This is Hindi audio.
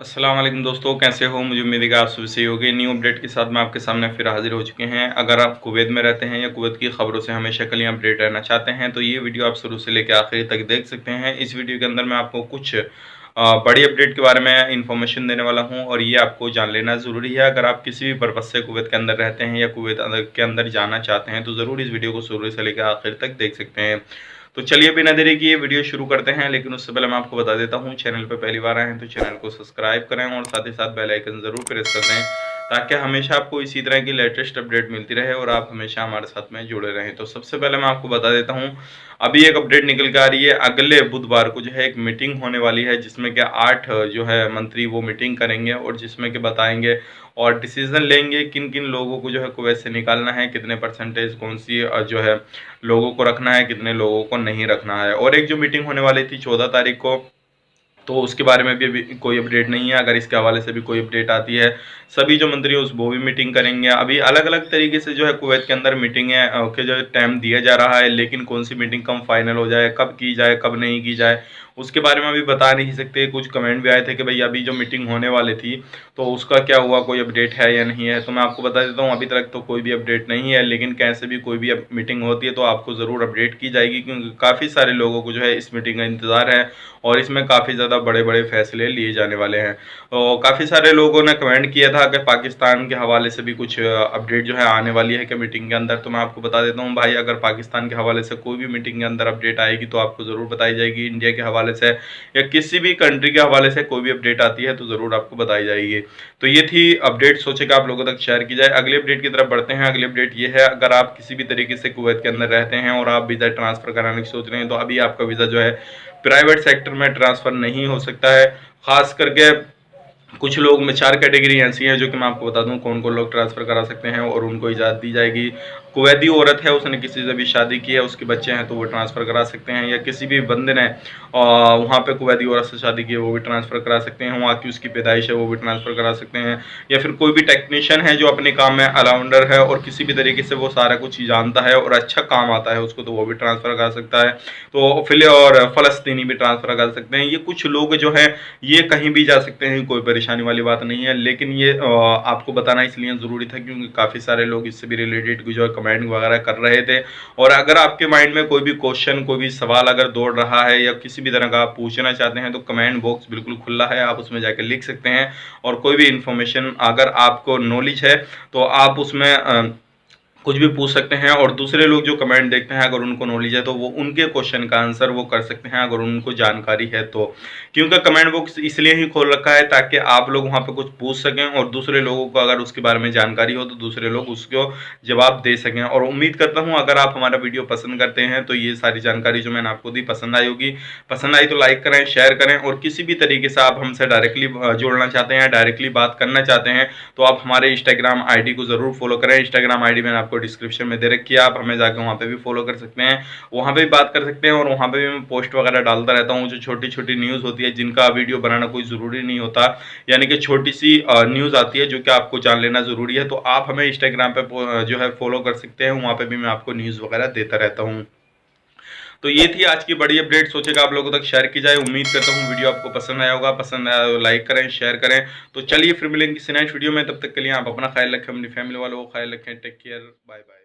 अस्सलाम वालेकुम दोस्तों, कैसे हो? मुझे उम्मीद है कि आप सभी सही होंगे। न्यू अपडेट के साथ मैं आपके सामने फिर हाजिर हो चुके हैं। अगर आप कुवैत में रहते हैं या कुवैत की खबरों से हमेशा के लिए अपडेट रहना चाहते हैं तो ये वीडियो आप शुरू से लेकर आखिर तक देख सकते हैं। इस वीडियो के अंदर मैं आपको कुछ बड़ी अपडेट के बारे में इंफॉर्मेशन देने वाला हूँ और ये आपको जान लेना ज़रूरी है। अगर आप किसी भी पर्पज़ से कुवैत के अंदर रहते हैं या कुवैत के अंदर जाना चाहते हैं तो ज़रूर इस वीडियो को शुरू से लेकर आखिर तक देख सकते हैं। तो चलिए बिना देरी किए वीडियो शुरू करते हैं, लेकिन उससे पहले मैं आपको बता देता हूँ, चैनल पर पहली बार आए हैं तो चैनल को सब्सक्राइब करें और साथ ही साथ बेल आइकन ज़रूर प्रेस कर दें ताकि हमेशा आपको इसी तरह की लेटेस्ट अपडेट मिलती रहे और आप हमेशा हमारे साथ में जुड़े रहें। तो सबसे पहले मैं आपको बता देता हूँ, अभी एक अपडेट निकल के आ रही है। अगले बुधवार को जो है एक मीटिंग होने वाली है जिसमें कि 8 जो है मंत्री वो मीटिंग करेंगे और जिसमें कि बताएंगे और डिसीजन लेंगे किन किन लोगों को जो है कुवैत से निकालना है, कितने परसेंटेज कौन सी जो है लोगों को रखना है, कितने लोगों को नहीं रखना है। और एक जो मीटिंग होने वाली थी 14 तारीख को, तो उसके बारे में भी अभी कोई अपडेट नहीं है। अगर इसके हवाले से भी कोई अपडेट आती है, सभी जो मंत्री उस वो भी मीटिंग करेंगे। अभी अलग अलग तरीके से जो है कुवैत के अंदर मीटिंगें के जो टाइम दिया जा रहा है, लेकिन कौन सी मीटिंग कब फाइनल हो जाए, कब की जाए, कब नहीं की जाए, उसके बारे में अभी बता नहीं सकते। कुछ कमेंट भी आए थे कि भाई अभी जो मीटिंग होने वाली थी तो उसका क्या हुआ, कोई अपडेट है या नहीं है। तो मैं आपको बता देता हूँ, अभी तक तो कोई भी अपडेट नहीं है, लेकिन कैसे भी कोई भी मीटिंग होती है तो आपको ज़रूर अपडेट की जाएगी, क्योंकि काफ़ी सारे लोगों को जो है इस मीटिंग का इंतज़ार है और इसमें काफ़ी ज़्यादा बड़े बड़े फैसले लिए जाने वाले हैं। तो काफ़ी सारे लोगों ने कमेंट किया था कि पाकिस्तान के हवाले से भी कुछ अपडेट जो है आने वाली है कि मीटिंग के अंदर। तो मैं आपको बता देता हूँ भाई, अगर पाकिस्तान के हवाले से कोई भी मीटिंग के अंदर अपडेट आएगी तो आपको ज़रूर बताई जाएगी। इंडिया के हवाले से या किसी भी कंट्री के हवाले से कोई भी अपडेट आती है तो ज़रूर आपको बताई जाएगी। तो ये थी अपडेट, सोचे कि आप लोगों तक शेयर की जाए। अगली अपडेट की तरफ बढ़ते हैं। अगली अपडेट ये है, अगर आप किसी भी तरीके से कुवैत के अंदर रहते हैं और आप वीज़ा ट्रांसफ़र कराने की सोच रहे हैं तो अभी आपका वीज़ा जो है प्राइवेट सेक्टर में ट्रांसफ़र नहीं हो सकता है। ख़ास करके कुछ लोग में 4 कैटेगरी ऐसी हैं जो कि मैं आपको बता दूं कौन कौन लोग ट्रांसफ़र करा सकते हैं और उनको इजाज़त दी जाएगी। कुवैती औरत है, उसने किसी से भी शादी की है, उसके बच्चे हैं तो वो ट्रांसफ़र करा सकते हैं, या किसी भी बंदे ने वहाँ पे कुवैती औरत से शादी की है वो भी ट्रांसफ़र करा सकते हैं, वहाँ की उसकी पैदाइश है वो भी ट्रांसफ़र करा सकते हैं। या फिर कोई भी टेक्नीशियन है जो अपने काम में ऑलराउंडर है और किसी भी तरीके से वो सारा कुछ ही जानता है और अच्छा काम आता है उसको, तो वो भी ट्रांसफ़र करा सकता है। तो फिर और फ़लस्तीनी भी ट्रांसफ़र कर सकते हैं। ये कुछ लोग जो हैं ये कहीं भी जा सकते हैं, कोई परेशानी वाली बात नहीं है। लेकिन ये आपको बताना इसलिए ज़रूरी था क्योंकि काफ़ी सारे लोग इससे भी रिलेटेड जो है कमेंट वगैरह कर रहे थे। और अगर आपके माइंड में कोई भी क्वेश्चन, कोई भी सवाल अगर दौड़ रहा है या किसी भी तरह का आप पूछना चाहते हैं तो कमेंट बॉक्स बिल्कुल खुला है, आप उसमें जाकर लिख सकते हैं। और कोई भी इन्फॉर्मेशन अगर आपको नॉलेज है तो आप उसमें कुछ भी पूछ सकते हैं। और दूसरे लोग जो कमेंट देखते हैं अगर उनको नॉलेज है तो वो उनके क्वेश्चन का आंसर वो कर सकते हैं अगर उनको जानकारी है तो। क्योंकि कमेंट बॉक्स इसलिए ही खोल रखा है ताकि आप लोग वहाँ पे कुछ पूछ सकें और दूसरे लोगों को अगर उसके बारे में जानकारी हो तो दूसरे लोग उसको जवाब दे सकें। और उम्मीद करता हूँ अगर आप हमारा वीडियो पसंद करते हैं तो ये सारी जानकारी जो मैंने आपको दी पसंद आई होगी। पसंद आई तो लाइक करें, शेयर करें, और किसी भी तरीके से आप हमसे डायरेक्टली जुड़ना चाहते हैं, डायरेक्टली बात करना चाहते हैं तो आप हमारे इंस्टाग्राम आईडी को ज़रूर फॉलो करें। इंस्टाग्राम आईडी मैंने आपको डिस्क्रिप्शन में दे रखी है, आप हमें जाकर वहाँ पे भी फॉलो कर सकते हैं, वहाँ पे भी बात कर सकते हैं। और वहाँ पे भी मैं पोस्ट वगैरह डालता रहता हूँ जो छोटी छोटी न्यूज़ होती है जिनका वीडियो बनाना कोई ज़रूरी नहीं होता, यानी कि छोटी सी न्यूज़ आती है जो कि आपको जान लेना ज़रूरी है। तो आप हमें इंस्टाग्राम पे जो है फॉलो कर सकते हैं, वहाँ पे भी मैं आपको न्यूज़ वगैरह देता रहता हूँ। तो ये थी आज की बड़ी अपडेट, सोचेगा आप लोगों तक शेयर की जाए। उम्मीद करता हूँ वीडियो आपको पसंद आया होगा, पसंद आया तो लाइक करें, शेयर करें। तो चलिए फिर मिलेंगे किसी नेक्स्ट वीडियो में, तब तक के लिए आप अपना ख्याल रखें, अपनी फैमिली वालों को ख्याल रखें। Take care, bye bye.